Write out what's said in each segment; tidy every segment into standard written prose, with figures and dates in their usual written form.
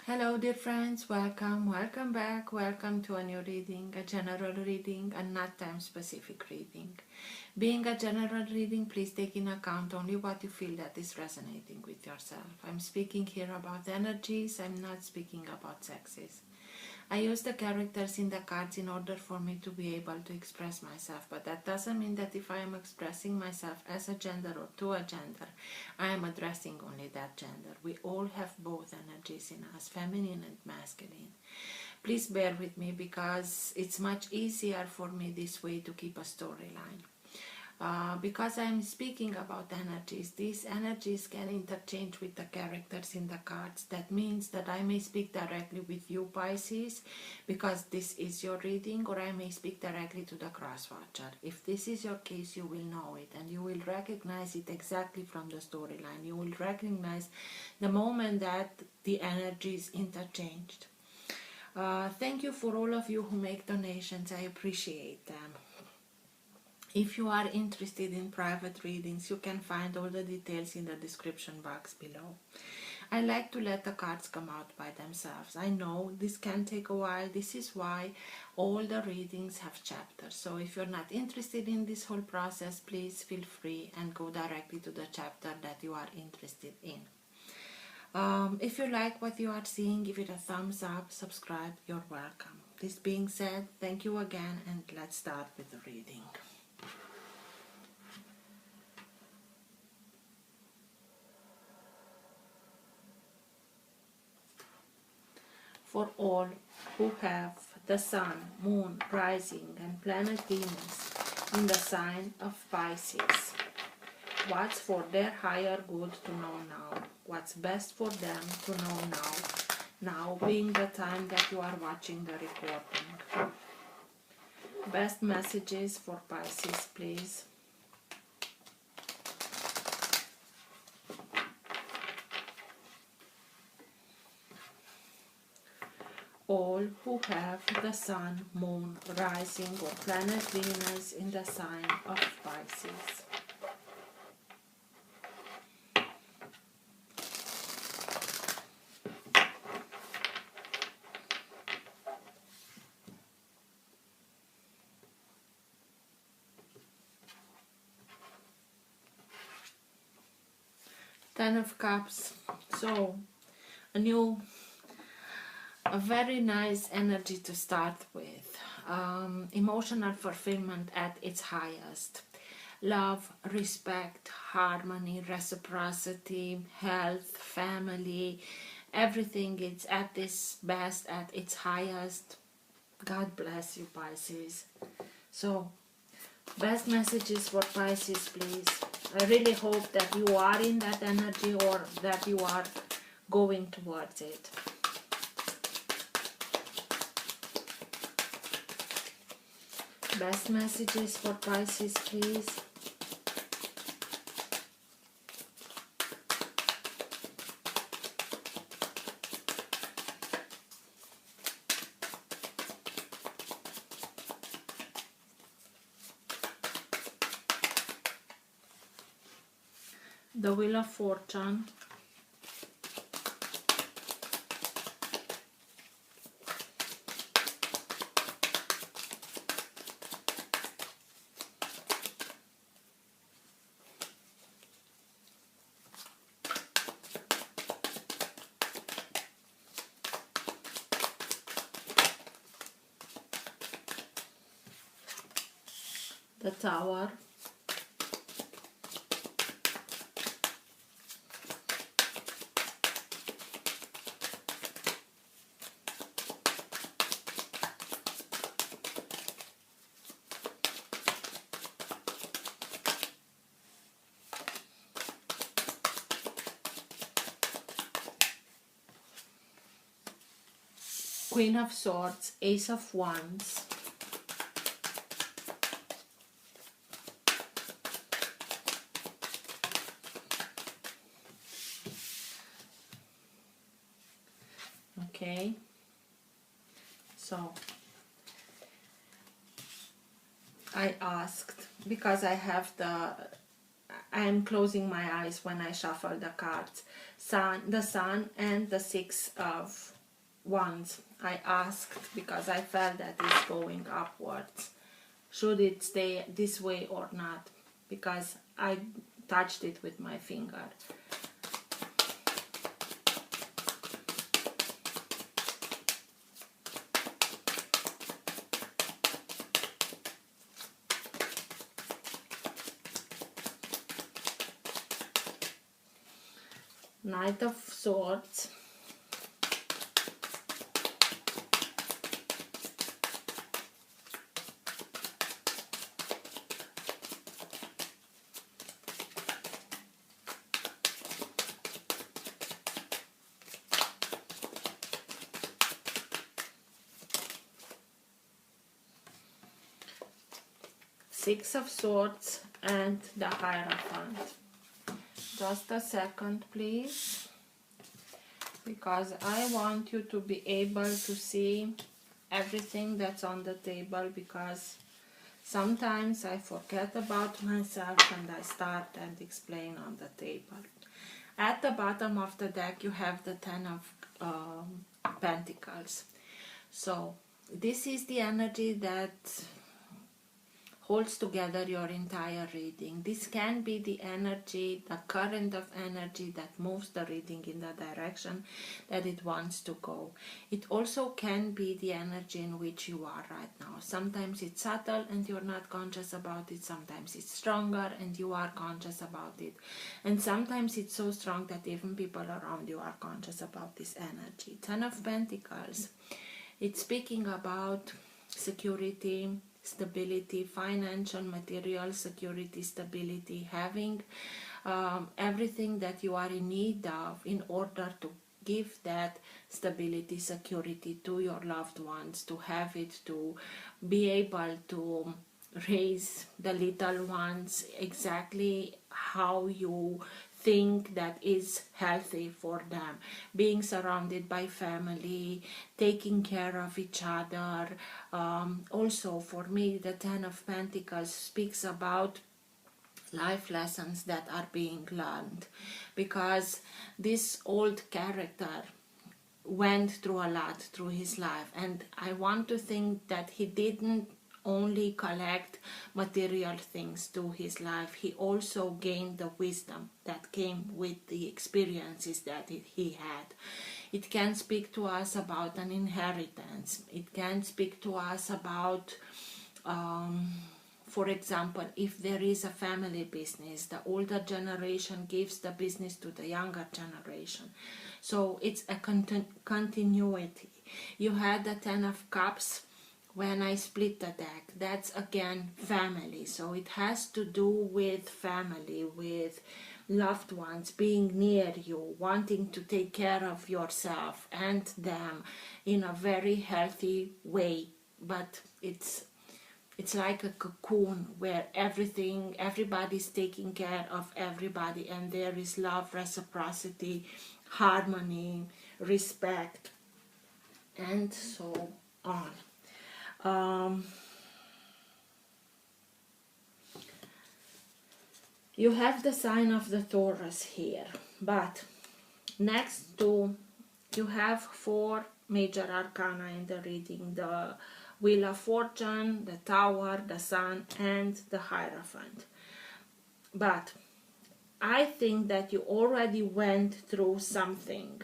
Hello dear friends, welcome back, welcome to a new reading, a general reading and not time specific reading. Being a general reading, please take in account only what you feel that is resonating with yourself. I'm speaking here about energies, I'm not speaking about sexes. I use the characters in the cards in order for me to be able to express myself, but that doesn't mean that if I am expressing myself as a gender or to a gender, I am addressing only that gender. We all have both energies in us, feminine and masculine. Please bear with me because it's much easier for me this way to keep a storyline. Because I'm speaking about energies, these energies can interchange with the characters in the cards. That means that I may speak directly with you, Pisces, because this is your reading, or I may speak directly to the cross-watcher. If this is your case, you will know it, and you will recognize it exactly from the storyline. You will recognize the moment that the energies interchanged. Thank you for all of you who make donations. I appreciate them. If you are interested in private readings, you can find all the details in the description box below. I like to let the cards come out by themselves. I know this can take a while. This is why all the readings have chapters. So if you're not interested in this whole process, please feel free and go directly to the chapter that you are interested in. If you like what you are seeing, give it a thumbs up, subscribe, you're welcome. This being said, thank you again, and let's start with the reading. For all who have the Sun, Moon, Rising and Planet Venus in the sign of Pisces. What's for their higher good to know now? What's best for them to know now? Now being the time that you are watching the recording. Best messages for Pisces, please. All who have the Sun, Moon, Rising or Planet Venus in the sign of Pisces. Ten of Cups. So, a very nice energy to start with. Emotional fulfillment at its highest. Love, respect, harmony, reciprocity, health, family, everything is at its best, at its highest. God bless you, Pisces. So, best messages for Pisces, please. I really hope that you are in that energy or that you are going towards it. Best messages for Pisces, please. The Wheel of Fortune. The Tower. Queen of Swords, Ace of Wands. Okay, so I asked, because I am closing my eyes when I shuffle the cards, the Sun and the Six of Wands, I asked, because I felt that it's going upwards, should it stay this way or not, because I touched it with my finger. Knight of Swords, Six of Swords, and the Hierophant. Just a second, please, because I want you to be able to see everything that's on the table, because sometimes I forget about myself and I start and explain on the table. At the bottom of the deck you have the Ten of Pentacles. So this is the energy that holds together your entire reading. This can be the energy, the current of energy that moves the reading in the direction that it wants to go. It also can be the energy in which you are right now. Sometimes it's subtle and you're not conscious about it. Sometimes it's stronger and you are conscious about it. And sometimes it's so strong that even people around you are conscious about this energy. Ten of Pentacles. It's speaking about security, stability, financial, material security, stability, having everything that you are in need of in order to give that stability, security to your loved ones, to have it, to be able to raise the little ones exactly how you think that is healthy for them, being surrounded by family, taking care of each other. Also for me, the Ten of Pentacles speaks about life lessons that are being learned, because this old character went through a lot through his life, and I want to think that he didn't only collect material things to his life, he also gained the wisdom that came with the experiences that he had. It can speak to us about an inheritance. It can speak to us about for example, if there is a family business, the older generation gives the business to the younger generation. So it's a continuity. You had the Ten of Cups when I split the deck. That's again family. So it has to do with family, with loved ones being near you, wanting to take care of yourself and them in a very healthy way. But it's like a cocoon where everybody's taking care of everybody, and there is love, reciprocity, harmony, respect, and so on. You have the sign of the Taurus here, but next to you have 4 major arcana in the reading: the Wheel of Fortune, the Tower, the Sun, and the Hierophant. But I think that you already went through something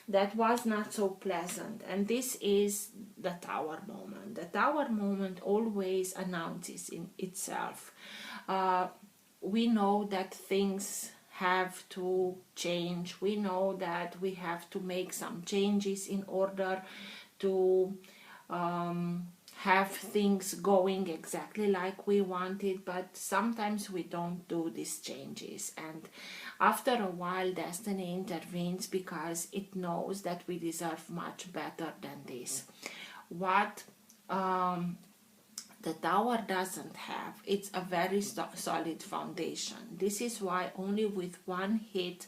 that was not so pleasant, and this is the Tower moment. The Tower moment always announces in itself. We know that things have to change. We know that we have to make some changes in order to have things going exactly like we wanted, but sometimes we don't do these changes, and after a while destiny intervenes because it knows that we deserve much better than this. What the Tower doesn't have, it's a very solid foundation. This is why only with one hit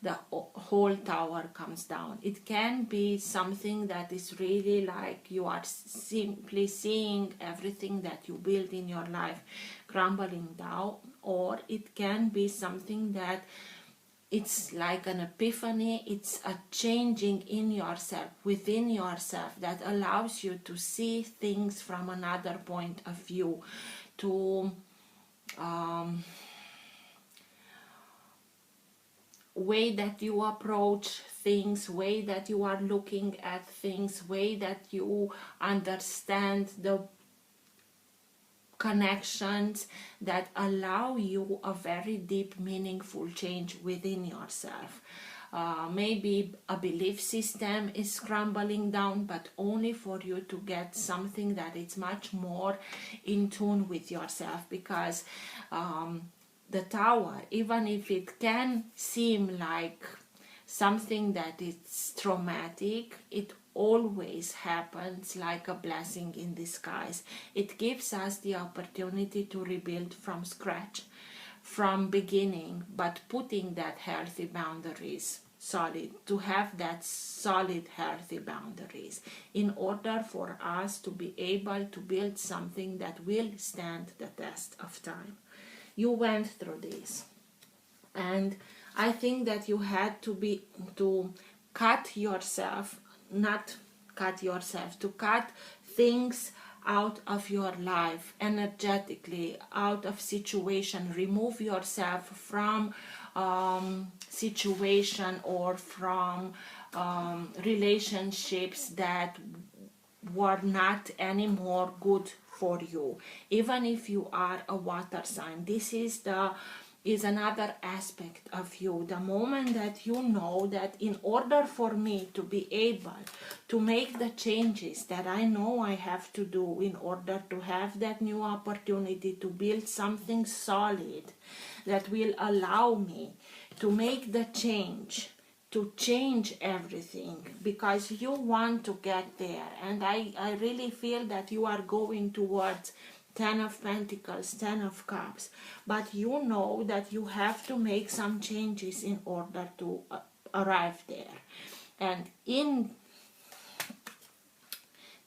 the whole tower comes down. It can be something that is really like you are simply seeing everything that you build in your life crumbling down, or it can be something that it's like an epiphany. It's a changing in yourself, within yourself, that allows you to see things from another point of view, to way that you approach things, way that you are looking at things, way that you understand the connections that allow you a very deep, meaningful change within yourself. Maybe a belief system is crumbling down, but only for you to get something that is much more in tune with yourself, because the tower, even if it can seem like something that is traumatic, it always happens like a blessing in disguise. It gives us the opportunity to rebuild from scratch, from beginning, but putting that healthy boundaries solid, to have that solid healthy boundaries in order for us to be able to build something that will stand the test of time. You went through this, and I think that you had to cut yourself, not cut yourself, to cut things out of your life energetically, out of situation, remove yourself from situation or from relationships that were not anymore good for you. Even if you are a water sign, this is another aspect of you. The moment that you know that in order for me to be able to make the changes that I know I have to do in order to have that new opportunity to build something solid that will allow me to make the change, to change everything, because you want to get there. And I really feel that you are going towards 10 of Pentacles, 10 of Cups, but you know that you have to make some changes in order to arrive there. And in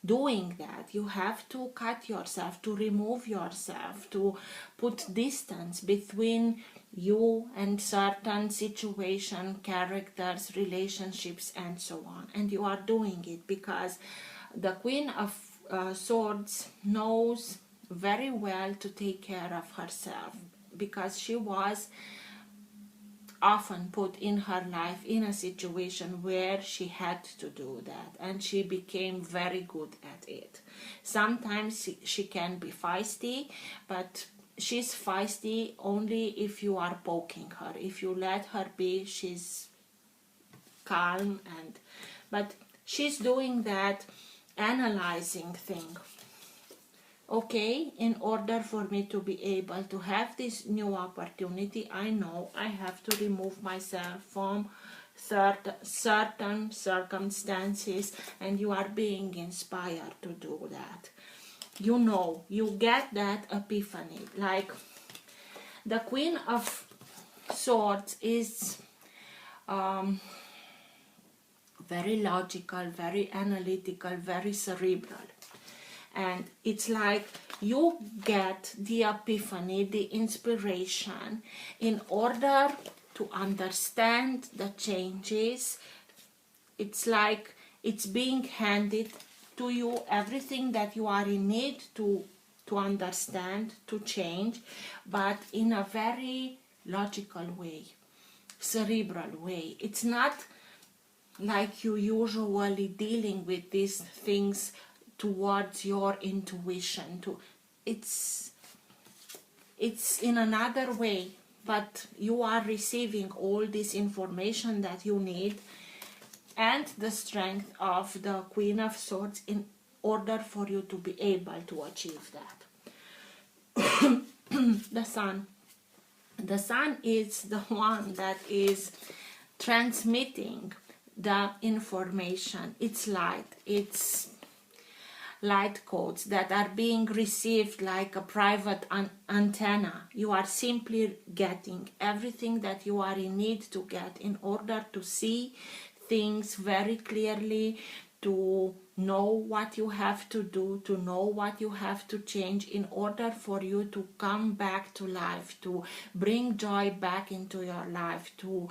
doing that, you have to cut yourself, to remove yourself, to put distance between you and certain situation, characters, relationships, and so on. And you are doing it because the Queen of Swords knows very well to take care of herself, because she was often put in her life in a situation where she had to do that, and she became very good at it. Sometimes she can be feisty, but she's feisty only if you are poking her. If you let her be, she's calm, but she's doing that analyzing thing. Okay, in order for me to be able to have this new opportunity, I know I have to remove myself from certain circumstances, and you are being inspired to do that. You know, you get that epiphany. Like the Queen of Swords is very logical, very analytical, very cerebral. And it's like you get the epiphany, the inspiration, in order to understand the changes. It's like it's being handed to you, everything that you are in need to understand, to change, but in a very logical way, cerebral way. It's not like you usually dealing with these things towards your intuition. It's in another way, but you are receiving all this information that you need, and the strength of the Queen of Swords in order for you to be able to achieve that. The Sun is the one that is transmitting the information. It's light, it's light codes that are being received like a private antenna. You are simply getting everything that you are in need to get in order to see things very clearly, to know what you have to do, to know what you have to change in order for you to come back to life, to bring joy back into your life, to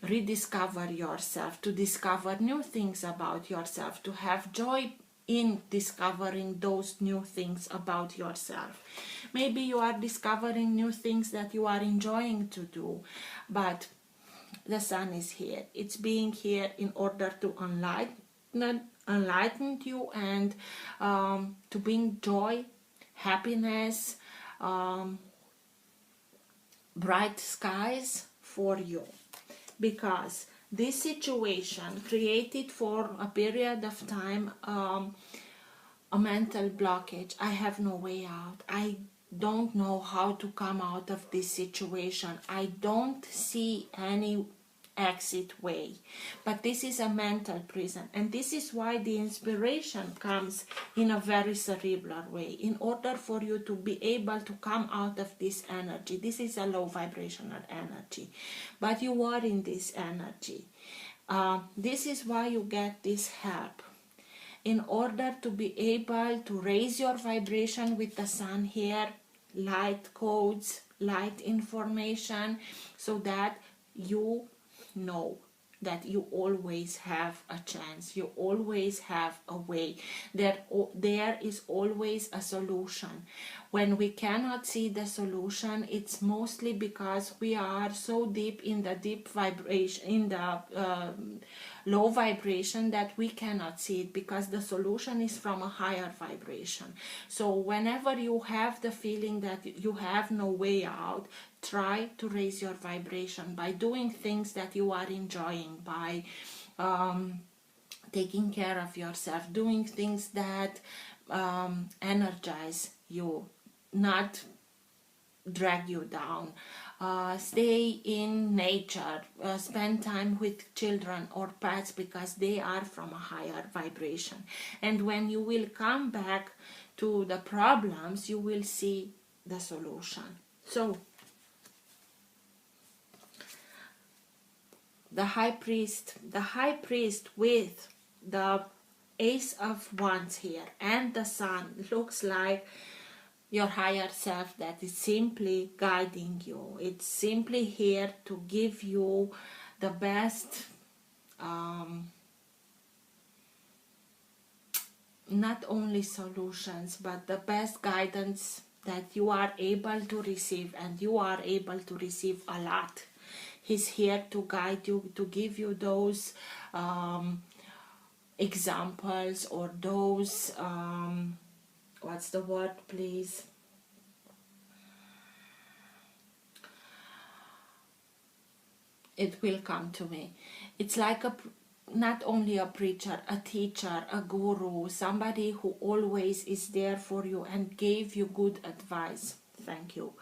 rediscover yourself, to discover new things about yourself, to have joy in discovering those new things about yourself. Maybe you are discovering new things that you are enjoying to do, but the sun is here. It's being here in order to enlighten you and to bring joy, happiness, bright skies for you. Because this situation created for a period of time a mental blockage. I have no way out. I don't know how to come out of this situation. I don't see any exit way. But this is a mental prison, and this is why the inspiration comes in a very cerebral way, in order for you to be able to come out of this energy. This is a low vibrational energy, but you are in this energy. This is why you get this help, in order to be able to raise your vibration with the sun here, light codes, light information, so that you know that you always have a chance, you always have a way, there is always a solution. When we cannot see the solution, it's mostly because we are so deep in the deep vibration, in the low vibration, that we cannot see it, because the solution is from a higher vibration. So whenever you have the feeling that you have no way out, try to raise your vibration by doing things that you are enjoying, by taking care of yourself, doing things that energize you, not drag you down. Stay in nature, spend time with children or pets, because they are from a higher vibration. And when you will come back to the problems, you will see the solution. So the high priest with the Ace of Wands here and the sun looks like your higher self that is simply guiding you. It's simply here to give you the best, not only solutions, but the best guidance that you are able to receive, and you are able to receive a lot. He's here to guide you, to give you those examples, or those what's the word, please? It will come to me. It's like not only a preacher, a teacher, a guru, somebody who always is there for you and gave you good advice. Thank you.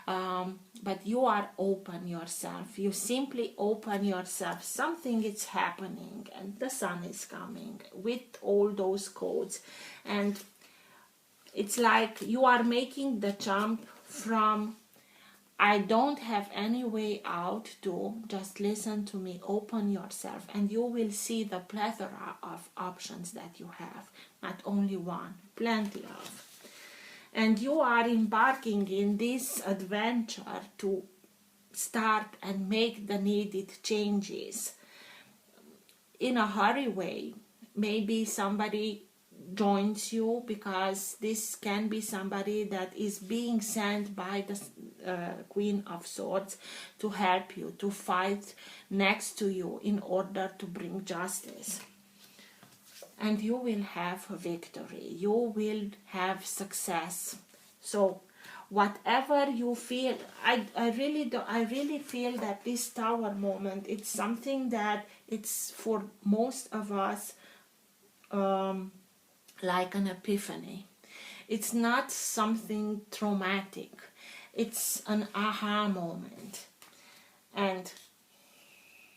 But you are open yourself. You simply open yourself. Something is happening, and the sun is coming with all those codes. And it's like you are making the jump from I don't have any way out to just listen to me, open yourself, and you will see the plethora of options that you have. Not only one, plenty of. And you are embarking in this adventure to start and make the needed changes in a hurry way. Maybe somebody joins you, because this can be somebody that is being sent by the Queen of Swords to help you, to fight next to you in order to bring justice. And you will have a victory, you will have success. So whatever you feel, I really feel that this Tower moment, it's something that it's for most of us like an epiphany. It's not something traumatic, it's an aha moment. And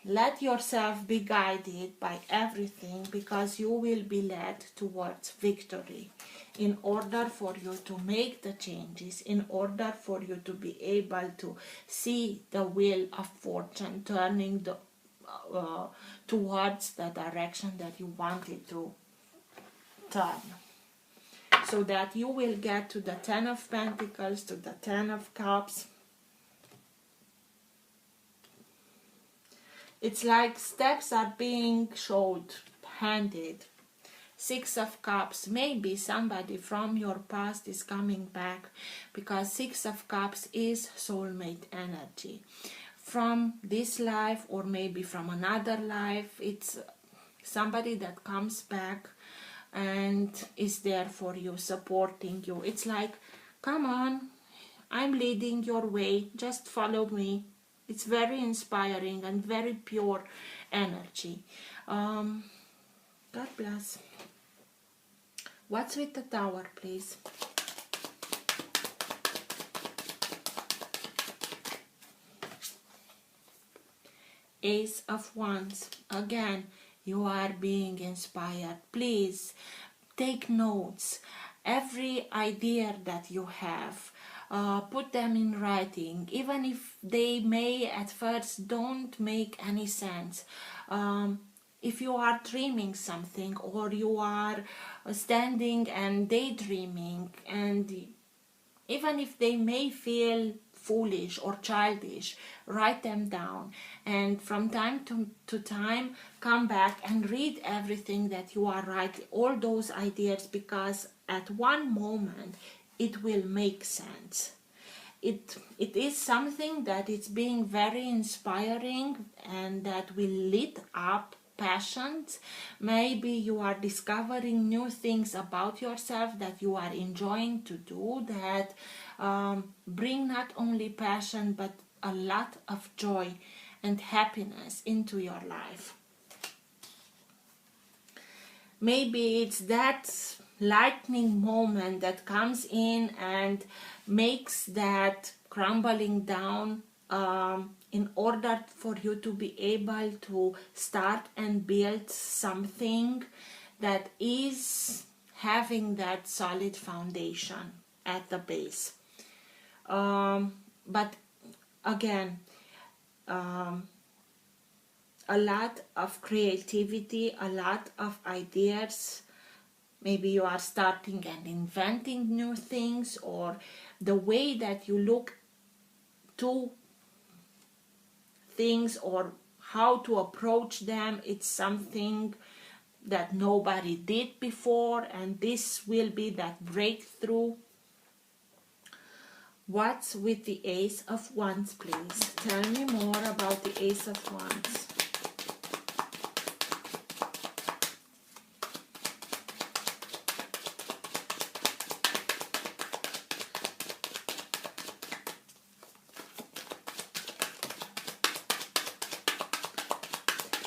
let yourself be guided by everything, because you will be led towards victory, in order for you to make the changes, in order for you to be able to see the wheel of fortune turning towards the direction that you wanted to turn. So that you will get to the Ten of Pentacles, to the Ten of Cups. It's like steps are being showed, handed. Six of Cups, maybe somebody from your past is coming back, because Six of Cups is soulmate energy. From this life or maybe from another life, it's somebody that comes back and is there for you, supporting you. It's like, come on, I'm leading your way, just follow me. It's very inspiring and very pure energy. God bless. What's with the Tower, please? Ace of Wands. Again, you are being inspired. Please take notes. Every idea that you have, put them in writing, even if they may at first don't make any sense. If you are dreaming something, or you are standing and daydreaming, and even if they may feel foolish or childish, write them down, and from time to time come back and read everything that you are writing, all those ideas, because at one moment it will make sense. It is something that is being very inspiring and that will lit up passions. Maybe you are discovering new things about yourself that you are enjoying to do, that bring not only passion but a lot of joy and happiness into your life. Maybe it's that lightning moment that comes in and makes that crumbling down, in order for you to be able to start and build something that is having that solid foundation at the base. But again, a lot of creativity, a lot of ideas. Maybe you are starting and inventing new things, or the way that you look to things or how to approach them, it's something that nobody did before, and this will be that breakthrough. What's with the Ace of Wands, please? Tell me more about the Ace of Wands.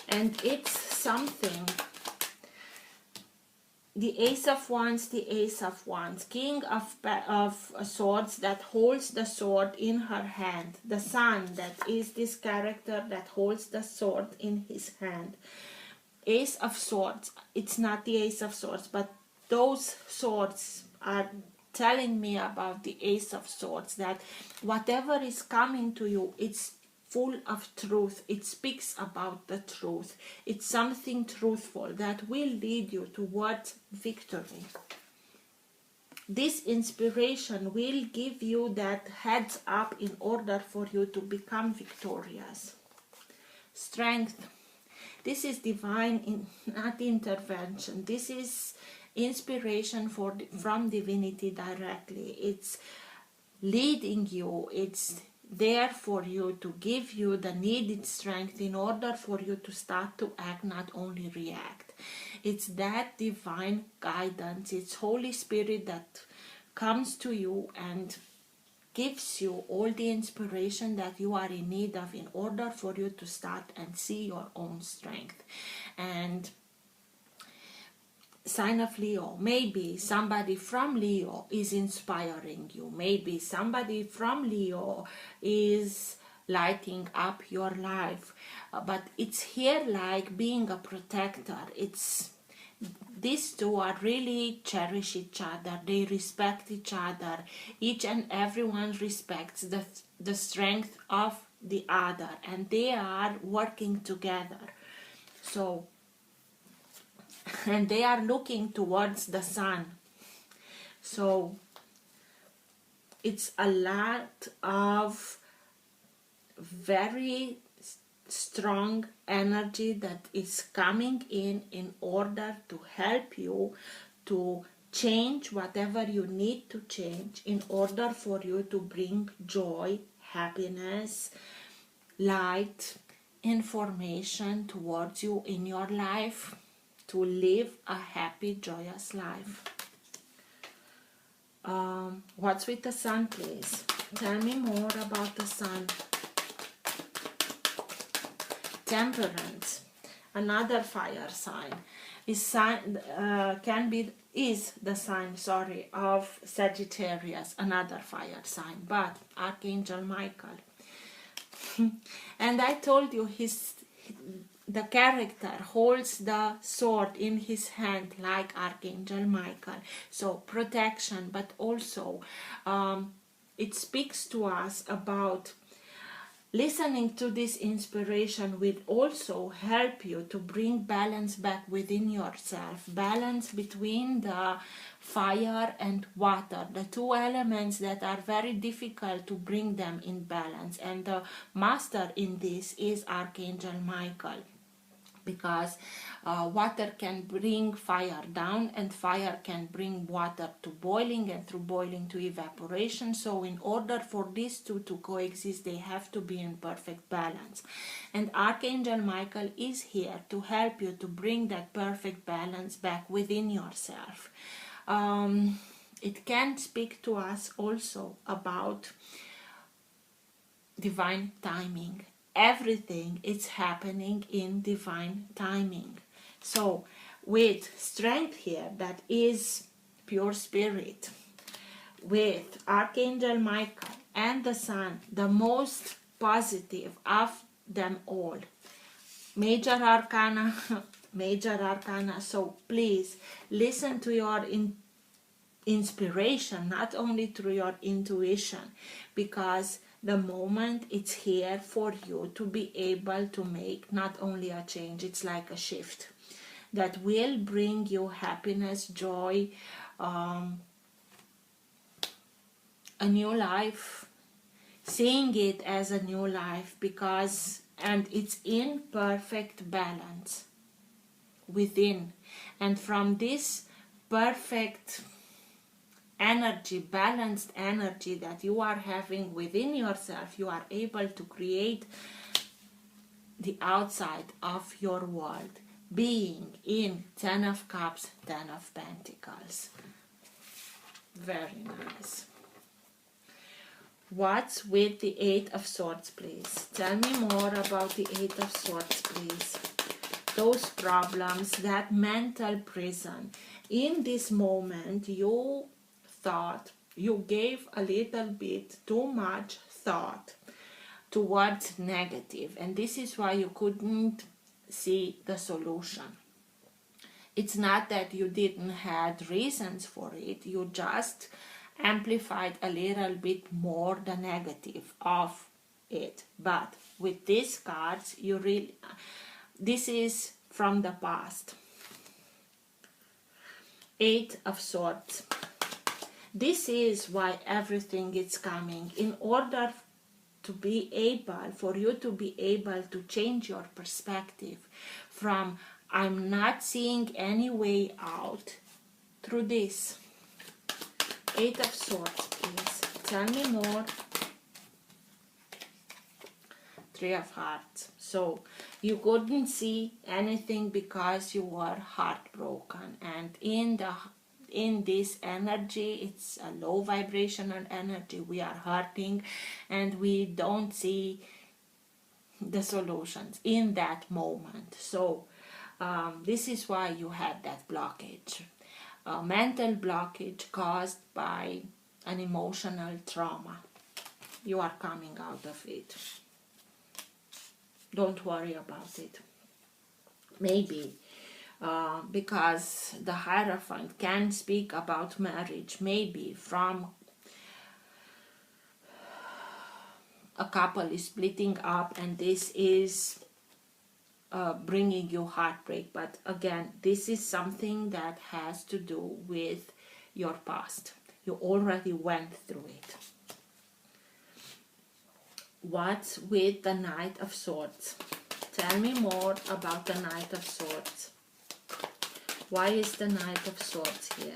And it's something, the Ace of Wands, the Ace of Wands, King of Swords that holds the sword in her hand, the Sun that is this character that holds the sword in his hand. Ace of Swords, it's not the Ace of Swords, but those swords are telling me about the Ace of Swords, that whatever is coming to you, it's full of truth. It speaks about the truth. It's something truthful that will lead you towards victory. This inspiration will give you that heads up in order for you to become victorious. Strength. This is divine, not intervention. This is inspiration from divinity directly. It's leading you. It's there for you to give you the needed strength in order for you to start to act, not only react. It's that divine guidance. It's Holy Spirit that comes to you and gives you all the inspiration that you are in need of in order for you to start and see your own strength. And sign of Leo, maybe somebody from Leo is inspiring you. Maybe somebody from Leo is lighting up your life. But it's here like being a protector. It's these two are really cherish each other. They respect each other. Each and everyone respects the strength of the other, and they are working together. So, and they are looking towards the sun. So it's a lot of very strong energy that is coming in order to help you to change whatever you need to change in order for you to bring joy, happiness, light, information towards you in your life, to live a happy, joyous life. What's with the sun, please? Tell me more about the sun. Temperance, another fire sign, is the sign of Sagittarius, another fire sign, but Archangel Michael. And I told you the character holds the sword in his hand like Archangel Michael. So protection, but also it speaks to us about listening to this inspiration will also help you to bring balance back within yourself, balance between the fire and water, the two elements that are very difficult to bring them in balance. And the master in this is Archangel Michael, because water can bring fire down and fire can bring water to boiling, and through boiling to evaporation. So in order for these two to coexist, they have to be in perfect balance. And Archangel Michael is here to help you to bring that perfect balance back within yourself. It can speak to us also about divine timing. Everything is happening in divine timing. So with strength here, that is pure spirit, with Archangel Michael and the sun, the most positive of them all, major arcana, major arcana. So please listen to your inspiration, not only through your intuition, because the moment it's here for you to be able to make not only a change, it's like a shift that will bring you happiness, joy, a new life, seeing it as a new life, and it's in perfect balance within. And from this perfect energy, balanced energy that you are having within yourself, you are able to create the outside of your world, being in 10 of Cups, 10 of Pentacles. Very nice. What's with the 8 of Swords, please? Tell me more about the 8 of Swords, please. Those problems, that mental prison. In this moment, you thought, you gave a little bit too much thought towards negative, and this is why you couldn't see the solution. It's not that you didn't have reasons for it, you just amplified a little bit more the negative of it. But with these cards, this is from the past. 8 of Swords. This is why everything is coming. In order for you to be able to change your perspective from I'm not seeing any way out through this. 8 of Swords, please. Tell me more. 3 of Hearts. So you couldn't see anything because you were heartbroken, and in this energy, it's a low vibrational energy. We are hurting and we don't see the solutions in that moment. So this is why you had that blockage, a mental blockage caused by an emotional trauma. You are coming out of it. Don't worry about it. Maybe because the Hierophant can speak about marriage, maybe from a couple is splitting up, and this is bringing you heartbreak. But again, this is something that has to do with your past. You already went through it. What's with the Knight of Swords? Tell me more about the Knight of Swords. Why is the Knight of Swords here?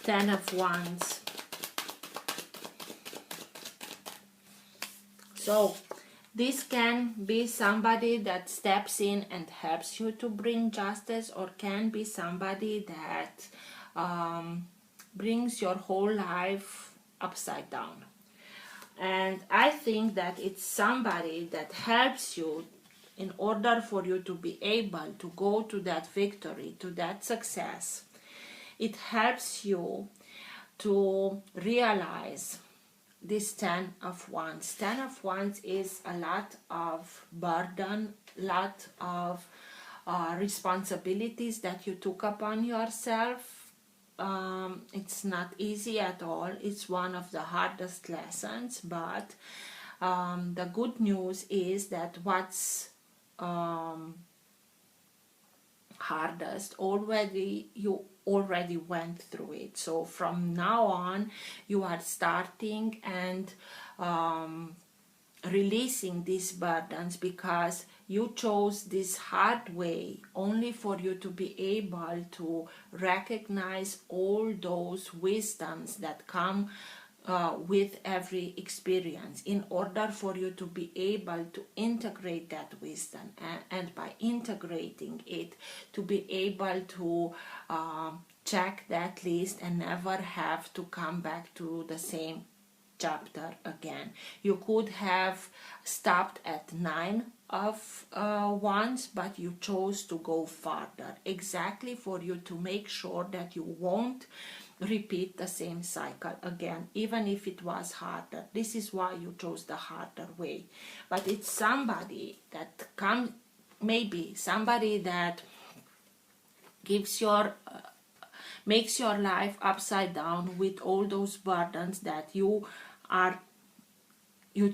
Ten of Wands. So this can be somebody that steps in and helps you to bring justice, or can be somebody that brings your whole life upside down. And I think that it's somebody that helps you in order for you to be able to go to that victory, to that success. It helps you to realize this Ten of Wands. Ten of Wands is a lot of burden, lot of responsibilities that you took upon yourself. It's not easy at all. It's one of the hardest lessons, but the good news is that what's hardest you already went through it. So from now on you are starting and releasing these burdens, because you chose this hard way only for you to be able to recognize all those wisdoms that come with every experience, in order for you to be able to integrate that wisdom, and by integrating it, to be able to check that list and never have to come back to the same chapter again. You could have stopped at 9 of Wands, but you chose to go further, exactly for you to make sure that you won't repeat the same cycle again, even if it was harder. This is why you chose the harder way. But it's somebody that comes, maybe somebody that gives your makes your life upside down with all those burdens that you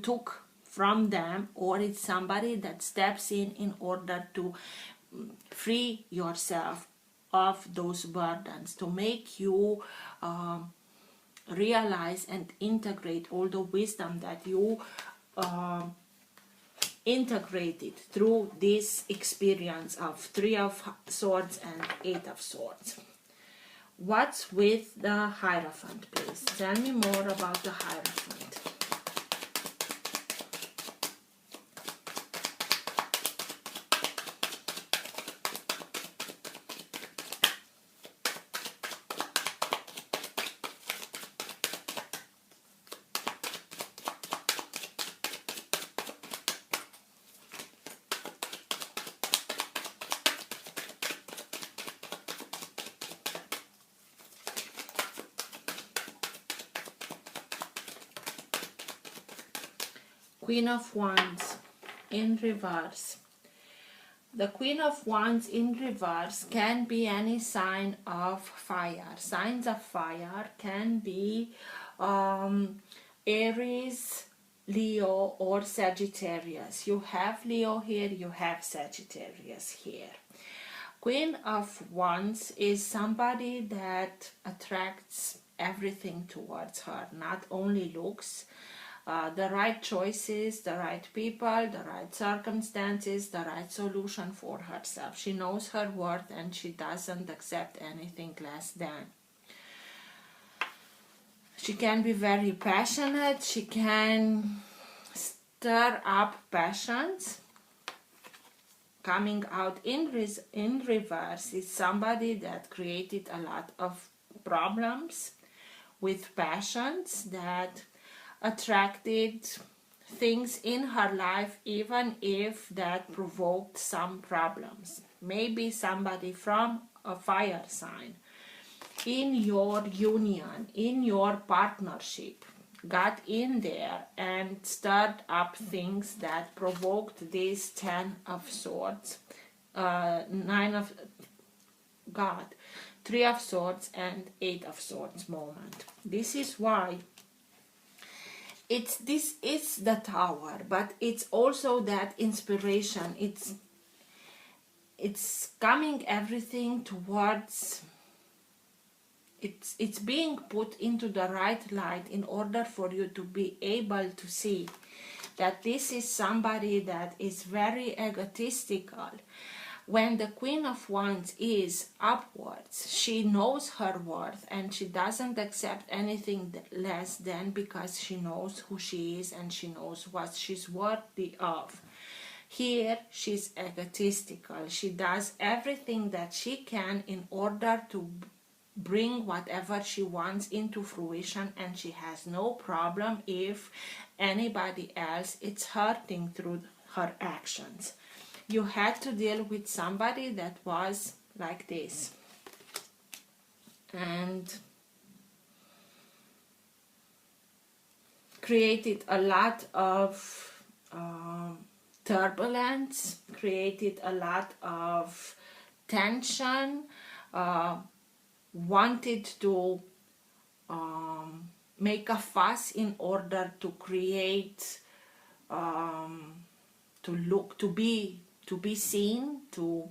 took from them, or it's somebody that steps in order to free yourself of those burdens, to make you realize and integrate all the wisdom that you integrated through this experience of 3 of Swords and 8 of Swords. What's with the Hierophant, please? Tell me more about the Hierophant. Queen of Wands in reverse. The Queen of Wands in reverse can be any sign of fire. Signs of fire can be Aries, Leo, or Sagittarius. You have Leo here, you have Sagittarius here. Queen of Wands is somebody that attracts everything towards her, not only looks, the right choices, the right people, the right circumstances, the right solution for herself. She knows her worth and she doesn't accept anything less than. She can be very passionate, she can stir up passions. Coming out in reverse is somebody that created a lot of problems with passions, that attracted things in her life even if that provoked some problems. Maybe somebody from a fire sign in your union, in your partnership, got in there and stirred up things that provoked this 10 of Swords Nine of God, Three of Swords and Eight of Swords moment. This is why this is the Tower, but it's also that inspiration. It's coming everything towards, it's being put into the right light in order for you to be able to see that this is somebody that is very egotistical. When the Queen of Wands is upwards, she knows her worth and she doesn't accept anything less than, because she knows who she is and she knows what she's worthy of. Here, she's egotistical. She does everything that she can in order to bring whatever she wants into fruition, and she has no problem if anybody else is hurting through her actions. You had to deal with somebody that was like this, and created a lot of turbulence, created a lot of tension, wanted to make a fuss in order to create, to be seen, to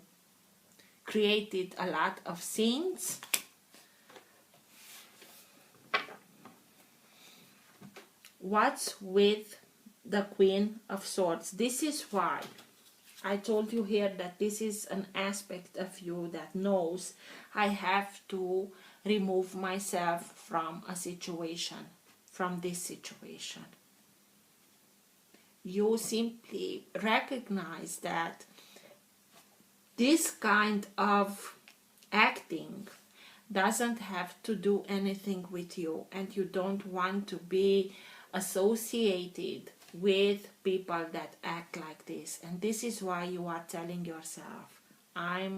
created a lot of scenes. What's with the Queen of Swords? This is why I told you here that this is an aspect of you that knows I have to remove myself from a situation, from this situation. You simply recognize that this kind of acting doesn't have to do anything with you, and you don't want to be associated with people that act like this. And this is why you are telling yourself, I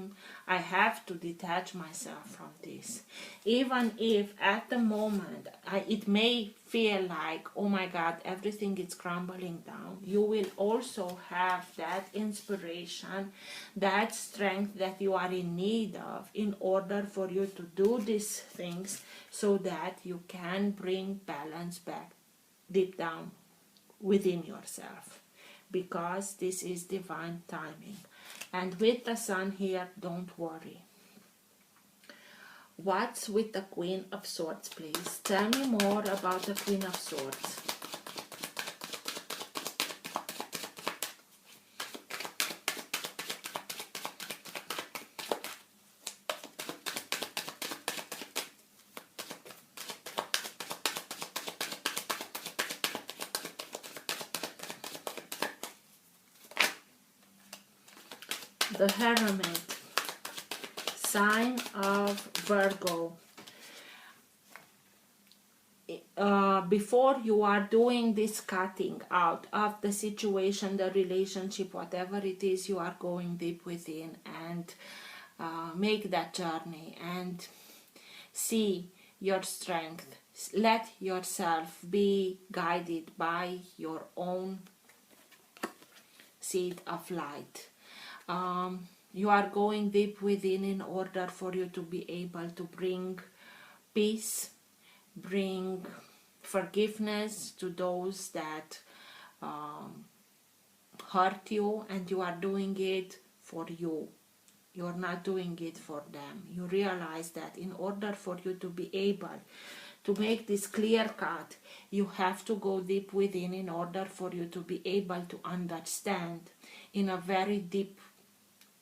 have to detach myself from this. Even if at the moment it may feel like, oh my God, everything is crumbling down, you will also have that inspiration, that strength that you are in need of in order for you to do these things, so that you can bring balance back deep down within yourself, because this is divine timing. And with the Sun here, don't worry. What's with the Queen of Swords, please? Tell me more about the Queen of Swords. The Hermit, sign of Virgo. Before you are doing this cutting out of the situation, the relationship, whatever it is, you are going deep within and make that journey and see your strength. Let yourself be guided by your own seed of light. You are going deep within in order for you to be able to bring peace, bring forgiveness to those that hurt you, and you are doing it for you. You're not doing it for them. You realize that in order for you to be able to make this clear cut, you have to go deep within in order for you to be able to understand in a very deep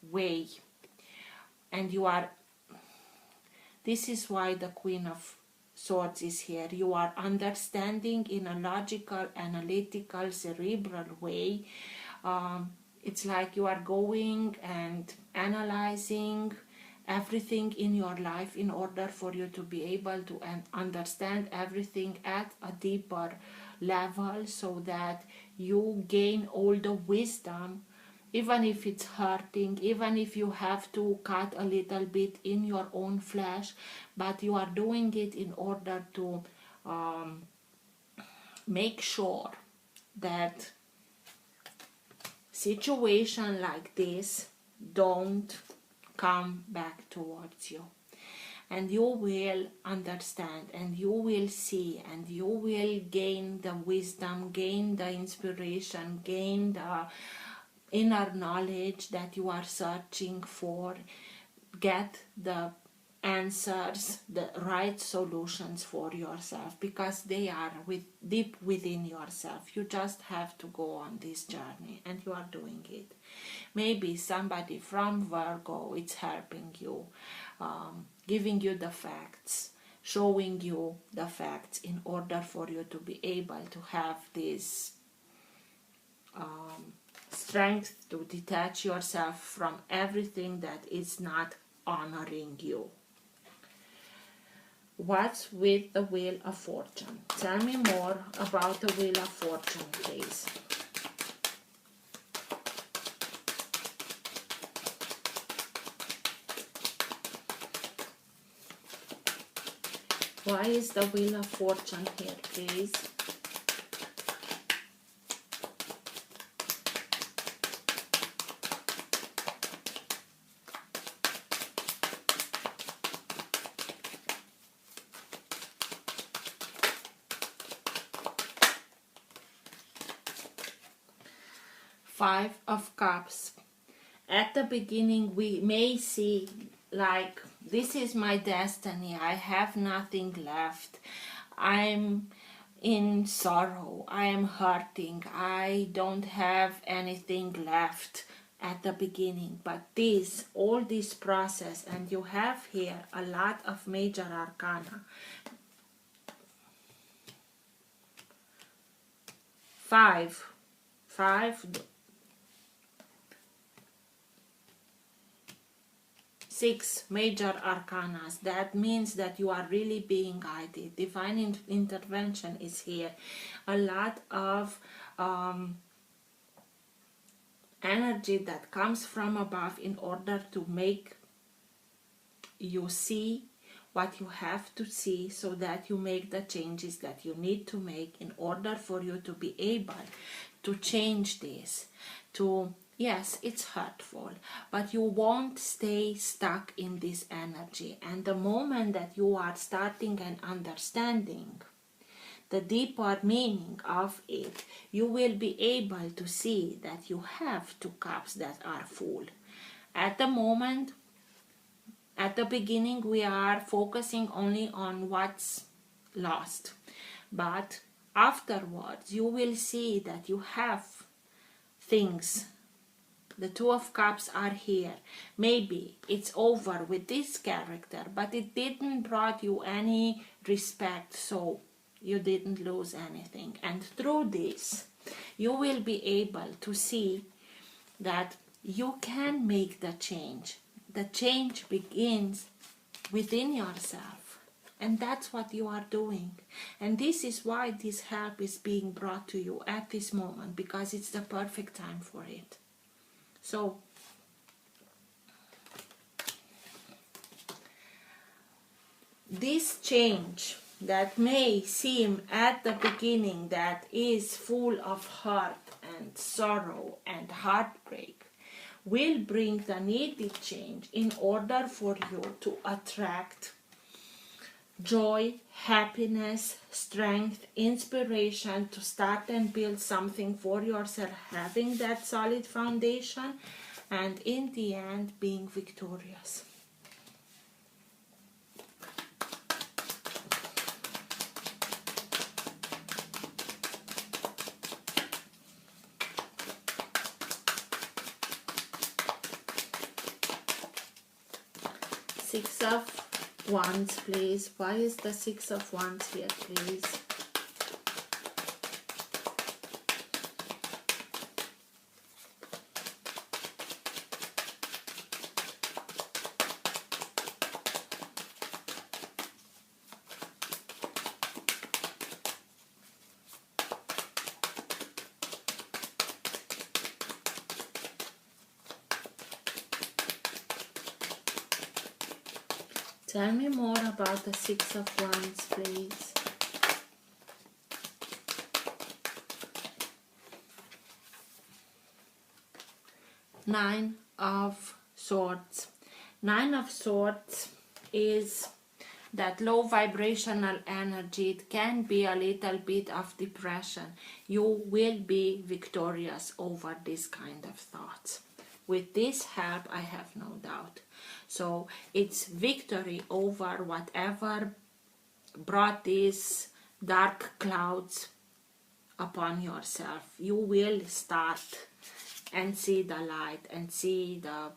way. And you are, this is why the Queen of Swords is here. You are understanding in a logical, analytical, cerebral way. It's like you are going and analyzing everything in your life in order for you to be able to understand everything at a deeper level, so that you gain all the wisdom, even if it's hurting, even if you have to cut a little bit in your own flesh, but you are doing it in order to make sure that situation like this don't come back towards you. And you will understand, and you will see, and you will gain the wisdom, gain the inspiration, gain the inner knowledge that you are searching for, get the answers, the right solutions for yourself, because they are deep within yourself. You just have to go on this journey, and you are doing it. Maybe somebody from Virgo is helping you, giving you the facts, showing you the facts in order for you to be able to have this strength to detach yourself from everything that is not honoring you. What's with the Wheel of Fortune? Tell me more about the Wheel of Fortune, please. Why is the Wheel of Fortune here, please? Five of Cups. At the beginning, we may see like, this is my destiny, I have nothing left, I'm in sorrow, I am hurting, I don't have anything left at the beginning. But all this process, and you have here a lot of major arcana. Five, 6 major arcanas. That means that you are really being guided. Divine intervention is here. A lot of energy that comes from above in order to make you see what you have to see, so that you make the changes that you need to make in order for you to be able to change this. Yes, it's hurtful, but you won't stay stuck in this energy. And the moment that you are starting and understanding the deeper meaning of it, you will be able to see that you have 2 cups that are full. At the moment, at the beginning, we are focusing only on what's lost. But afterwards, you will see that you have things. The 2 of Cups are here. Maybe it's over with this character, but it didn't brought you any respect, so you didn't lose anything. And through this, you will be able to see that you can make the change. The change begins within yourself. And that's what you are doing. And this is why this help is being brought to you at this moment, because it's the perfect time for it. So, this change that may seem at the beginning that is full of hurt and sorrow and heartbreak will bring the needed change in order for you to attract joy, happiness, strength, inspiration to start and build something for yourself, having that solid foundation, and in the end being victorious. Six of Wands, please. Why is the 6 of Wands here, please? Tell me more about the 6 of Wands, please. Nine of Swords. Nine of Swords is that low vibrational energy. It can be a little bit of depression. You will be victorious over this kind of thoughts. With this help, I have no doubt. So it's victory over whatever brought these dark clouds upon yourself. You will start and see the light and see the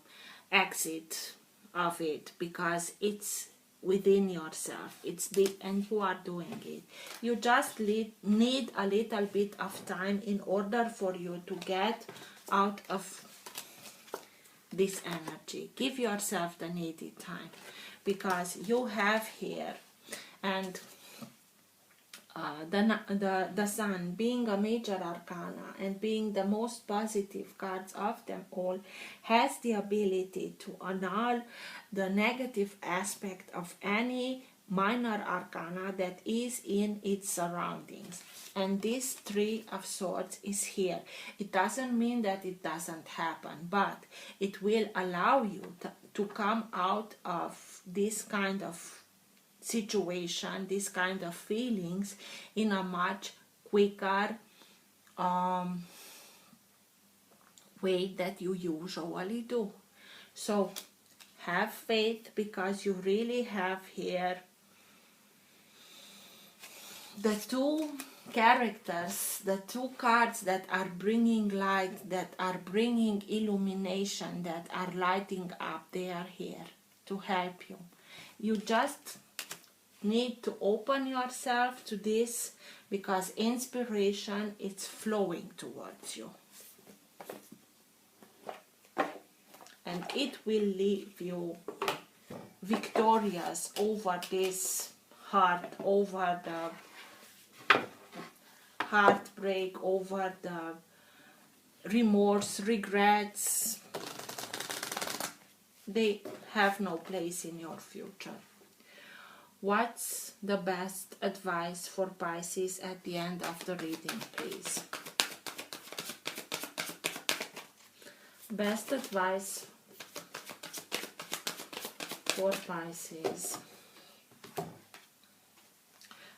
exit of it, because it's within yourself. It's deep and you are doing it. You just need a little bit of time in order for you to get out of this energy. Give yourself the needed time, because you have here, and the Sun being a major arcana and being the most positive cards of them all, has the ability to annul the negative aspect of any minor arcana that is in its surroundings. And this Three of Swords is here. It doesn't mean that it doesn't happen, but it will allow you to come out of this kind of situation, this kind of feelings, in a much quicker way that you usually do. So have faith, because you really have here the two characters, the two cards that are bringing light, that are bringing illumination, that are lighting up. They are here to help you. You just need to open yourself to this, because inspiration is flowing towards you, and it will leave you victorious over this heart, over the heartbreak, over the remorse, regrets. They have no place in your future. What's the best advice for Pisces at the end of the reading, please? Best advice for Pisces.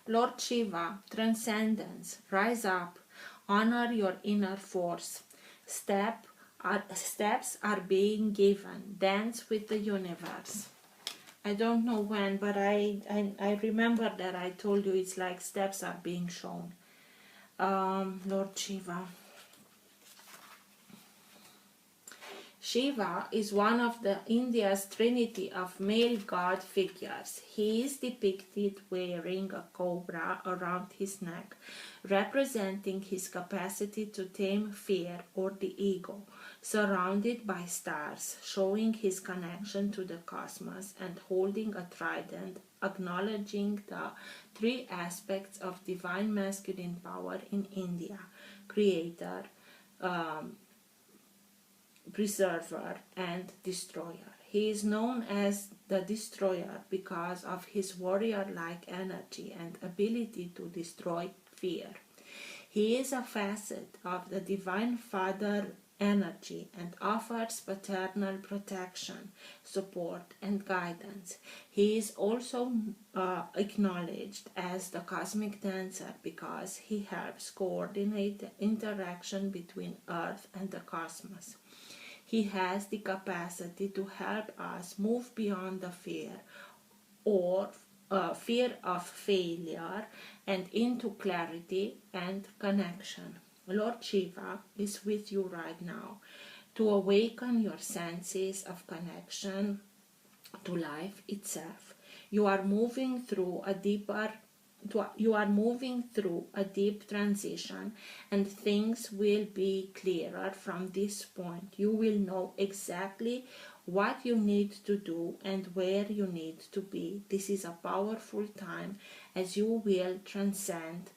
Lord Shiva, transcendence, rise up, honor your inner force. Steps are being given, dance with the universe. I don't know when, but I remember that I told you it's like steps are being shown. Lord Shiva. Shiva is one of the India's trinity of male god figures. He is depicted wearing a cobra around his neck, representing his capacity to tame fear or the ego, surrounded by stars, showing his connection to the cosmos, and holding a trident, acknowledging the three aspects of divine masculine power in India: creator, preserver, and destroyer. He is known as the destroyer because of his warrior-like energy and ability to destroy fear. He is a facet of the divine father energy and offers paternal protection, support, and guidance. He is also acknowledged as the cosmic dancer because he helps coordinate the interaction between Earth and the cosmos. He has the capacity to help us move beyond the fear of failure and into clarity and connection. Lord Shiva is with you right now to awaken your senses of connection to life itself. You are moving through a deep transition, and things will be clearer from this point. You will know exactly what you need to do and where you need to be. This is a powerful time, as you will transcend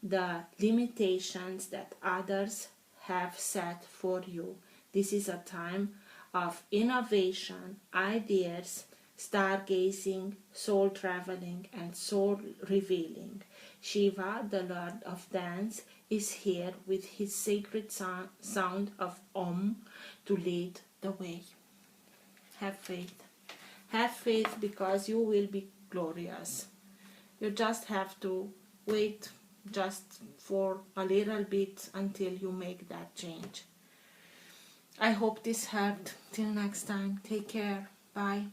the limitations that others have set for you. This is a time of innovation, ideas, stargazing, soul traveling, and soul revealing. Shiva, the Lord of Dance, is here with his sacred sound of Om to lead the way. Have faith. Have faith, because you will be glorious. You just have to wait just for a little bit until you make that change. I hope this helped. Till next time, take care. Bye.